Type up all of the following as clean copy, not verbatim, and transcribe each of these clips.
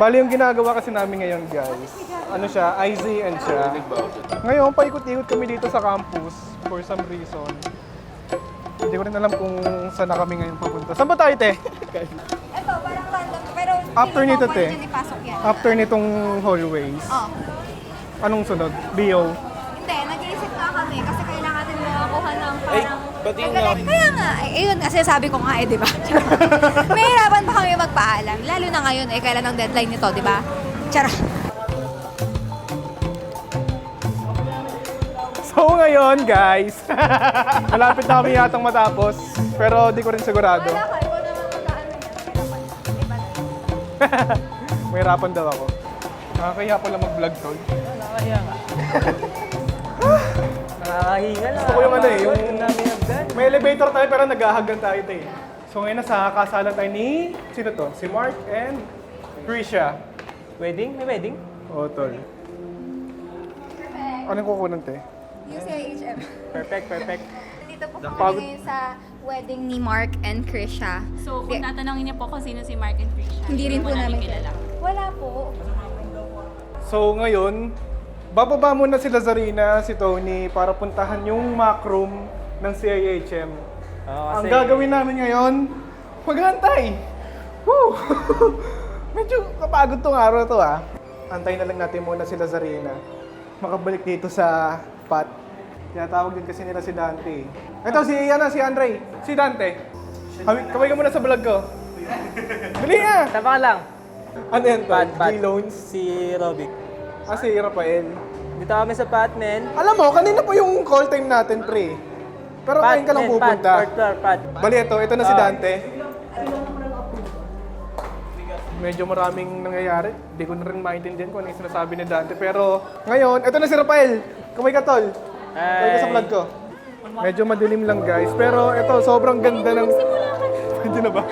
Bali yung ginagawa kasi namin ngayon guys, ano siya, IZN siya. Ngayon, paikot-ikot kami dito sa campus for some reason. Hindi ko rin alam kung saan na kami ngayon papunta. Saan ba tayo, te? Ito, parang random. Pero After feeling nito, ko te. pwede din ipasok yan. After nitong hallways, Oh. anong sunod? BO? Hindi, nag-iisip nga kami kasi kailangan natin makakuha ng parang... pati Ay, nga. Kaya nga, ayun kasi sabi ko nga di ba? Mahirapan pa kami magpaalam. Lalo na ngayon, kailan ang deadline nito, di ba? Tiyara. So ngayon guys, malapit na kami yatang matapos, pero di ko rin sigurado. Wala ka, ikaw naman magkaano yan. Iba na. Mahirapan daw ako. Nakakaya pala mag-vlog tol. Nakakaya nga. Nakakahinga lang. Gusto ko yung ano eh, yung namin agad. may elevator tayo pero naghahagan tayo tayo. So ngayon nasa kasalan tayo ni, sino to? Si Mark and Krisha. Wedding? May wedding? Oo tol. Anong kukunan te? UCIHM. Perfect, perfect. Dito po Pagod. kami ngayon sa wedding ni Mark and Krisha. So, kung tatanungin niyo po kung sino si Mark and Krisha, Hindi rin po namin kilala. Wala po. So ngayon, bababa muna si Lazarina, si Tony para puntahan yung mock room ng CIHM. Ang gagawin namin ngayon, maghantay. Woo! Medyo kapagod tong araw na to ah. Antayin na lang natin muna si Lazarina. Makabalik dito sa PAT. Tinatawag din kasi nila si Dante. Ito si Andre. Si Dante. Kamay ka muna sa vlog ko. Dali na! Tama ka lang. Ano yan? Pat. G-Loans? Si Robic. Ah, si Rafael. Dito kami sa Patmen. Alam mo, kanina pa yung call time natin, pre. Pero ngayon ka lang pupunta. Pat. Bali, ito na si Dante. Medyo maraming nangyayari. Hindi ko na rin maintindihan kung ano yung sinasabi ni Dante. Pero ngayon, ito na si Rafael. Kamay ka, tol. Kamay ka sa vlog ko. Medyo madilim lang, guys. Pero ito, sobrang ganda ng... Hindi na ba?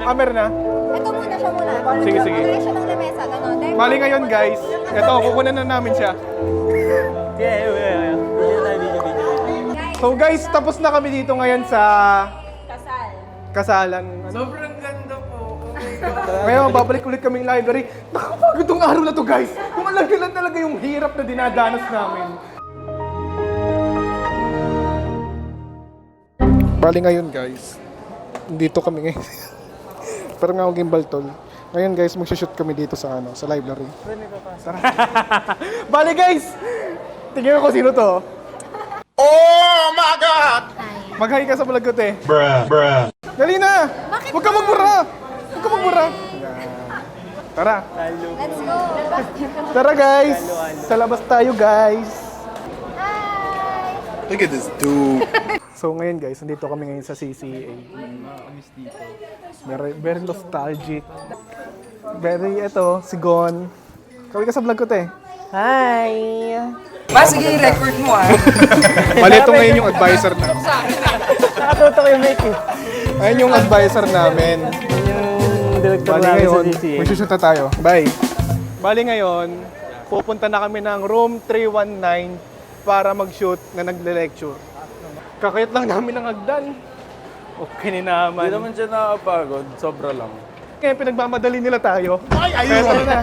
Amer na. Ito muna siya muna. Sige, sige. Magkaya siya ng lamesa. Ganun. Bali ngayon, guys. Ito, kukunan na namin siya. Yeah. Video. Guys, So guys, tapos na kami dito ngayon sa kasal. kasalan. Sobrang ganda po. Ngayon, babalik ulit kaming library. Nakapagod tong araw na to, guys. Kung alam lang talaga yung hirap na dinadanas namin. Bali ngayon, guys. Dito kami ngayon. Pero nga ang gimbal, tol. Ngayon, guys, magshoot kami dito sa sa library. Tara. Bali, guys! Tingnan ko sino to. Oh my God! Mag-hi ka sa vlog ko, te. Bruh. Dali na! Huwag ka magbura! Huwag ka magbura! Tara! Let's go. Tara guys! Sa labas tayo guys! Hi! Look at this dude. So ngayon guys, nandito kami ngayon sa CCA. Very nostalgic. Very, Sigon. Kawin ka sa vlog ko, te. Hi! Sige, record mo Bali, ito ngayon yung advisor na. Nakatutok yung mic eh. Ayun yung advisor namin. Yung director Bali namin sa ngayon, DCA. magsushoot na tayo. Bye! Bali ngayon, pupunta na kami ng room 319 para mag-shoot na nagle-lecture. Kakayat lang namin ng hagdan. Okay ni naman. Hindi naman siya nakapagod, sobra lang. Kaya pinagmamadali nila tayo. Why are you Pero running? na.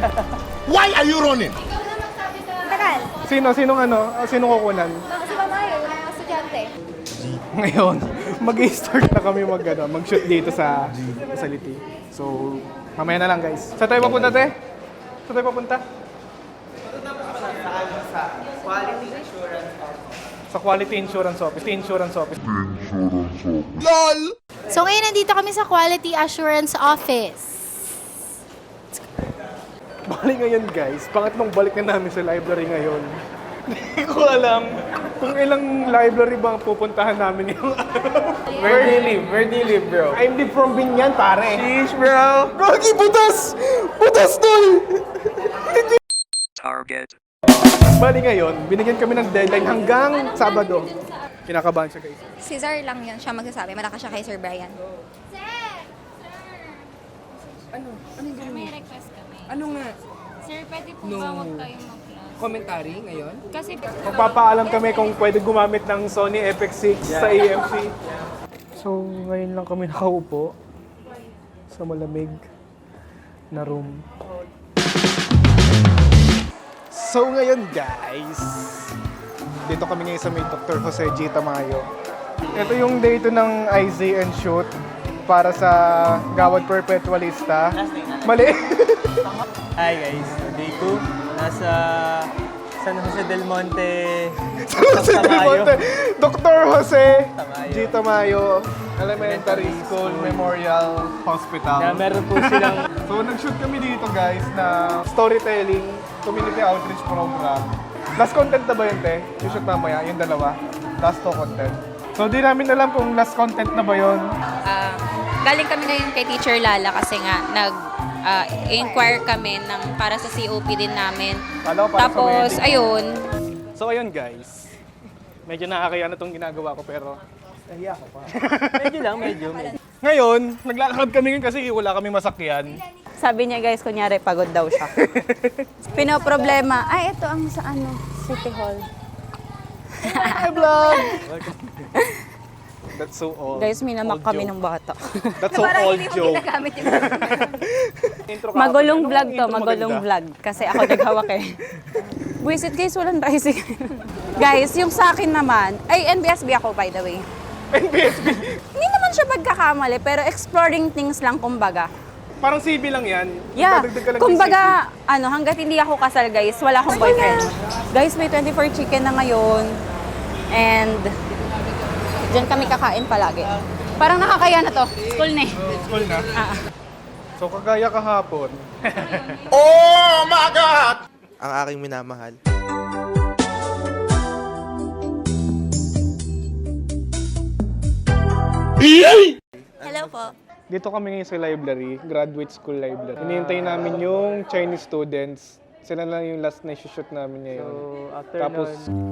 Why are you running? Tagal. Sino kukunan? Si Mamayo, yung mga estudyante. Ngayon, mag-i-start na kami mag-shoot dito sa facility. So, mamaya na lang guys. Saan tayo papunta, te? Saan tayo papunta? Sa Quality Insurance Office. Insurance Office. LOL! So ngayon nandito kami sa Quality Assurance Office. Bali ngayon guys, pangatlong balik na namin sa library ngayon. Hindi ko alam kung ilang library bang pupuntahan namin yung Where do you live, bro? I'm the from Binyan, pare. Sheesh, bro! Gagi, butas! Butas, tol! Target. Bali ngayon, binigyan kami ng deadline hanggang Sabado. Kinakabahan siya guys. Si Sir lang yun siya magsasabi. Malakas siya kay Sir Brian. May request kami. Ano nga? Sir, pwede po ba huwag kayong mag-vlog? Commentary ngayon? Kasi Magpapaalam kami kung pwede gumamit ng Sony FX6 sa AMC. So, ngayon lang kami nakaupo sa malamig. na room. So ngayon guys, dito kami ngayon sa may Dr. Jose G. Tamayo. Ito yung day 2 ng IZ and Shoot para sa Gawad Perpetualista. Mali. Hi guys, day 2. Nasa San Jose del Monte. Jose Del Monte. Dr. Jose Tamayo. G. Tamayo Elementary School Memorial Hospital. Kaya meron po silang So nag-shoot kami dito guys na storytelling community outreach program. Last content na ba yun, te? Yung shoot mamaya, yung dalawa. Last 2 content. So di namin alam kung last content na ba yun. Galing kami ngayon kay Teacher Lala kasi nga nag-inquire kami para sa COP din namin. Kala ko para sa Tapos, wedding. ayun, So ayun guys. Medyo nakakaya na itong ginagawa ko pero nahiya ko pa. medyo. Ngayon, naglalakad kami ngayon kasi wala kami masakyan. Sabi niya guys, kunyari pagod daw siya. Pinoproblema, ay ito ang sa City Hall. Hi vlog! That's so old. Guys, minamak Old kami joke. ng bata. That's so old joke. Ginagamit yung Intro ka Magulong hapon. vlog Anong to, intro magulong maganda? vlog. Kasi ako naghawak eh. Buisit guys, walang tricycle. Guys, yung sa akin naman, ay NBSB ako by the way. NBSB. Hindi naman siya pagkakamali, pero exploring things lang kumbaga. Parang CB lang yan. Yeah, Dadagdag ka lang ng kumbaga, hanggat hindi ako kasal guys, wala akong boyfriend. Guys, may 24 chicken na ngayon. And, dyan kami kakain palagi. Parang nakakaya na to. School na eh. CB. School na. So kagaya kahapon. Oh my God! Ang aking minamahal. Hello po. Dito kami ngayon sa library, graduate school library. Hinihintay namin yung Chinese students. Sila na yung last na shoot namin ngayon. So, after Tapos, nun,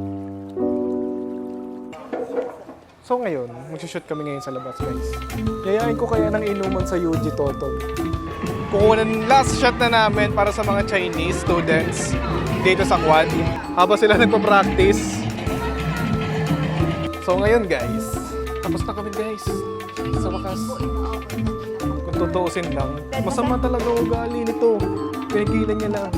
so ngayon, mag-shoot kami ngayon sa labas guys. Yayain ko kaya ng inuman sa UG Toto. Kukuha ng last shot na namin para sa mga Chinese students dito sa quad. Habang sila nagpa-practice. So ngayon guys, tapos na kami guys. Sa wakas. Kung tutuusin lang, masama talaga ugali nito. Pinigilan niya lang.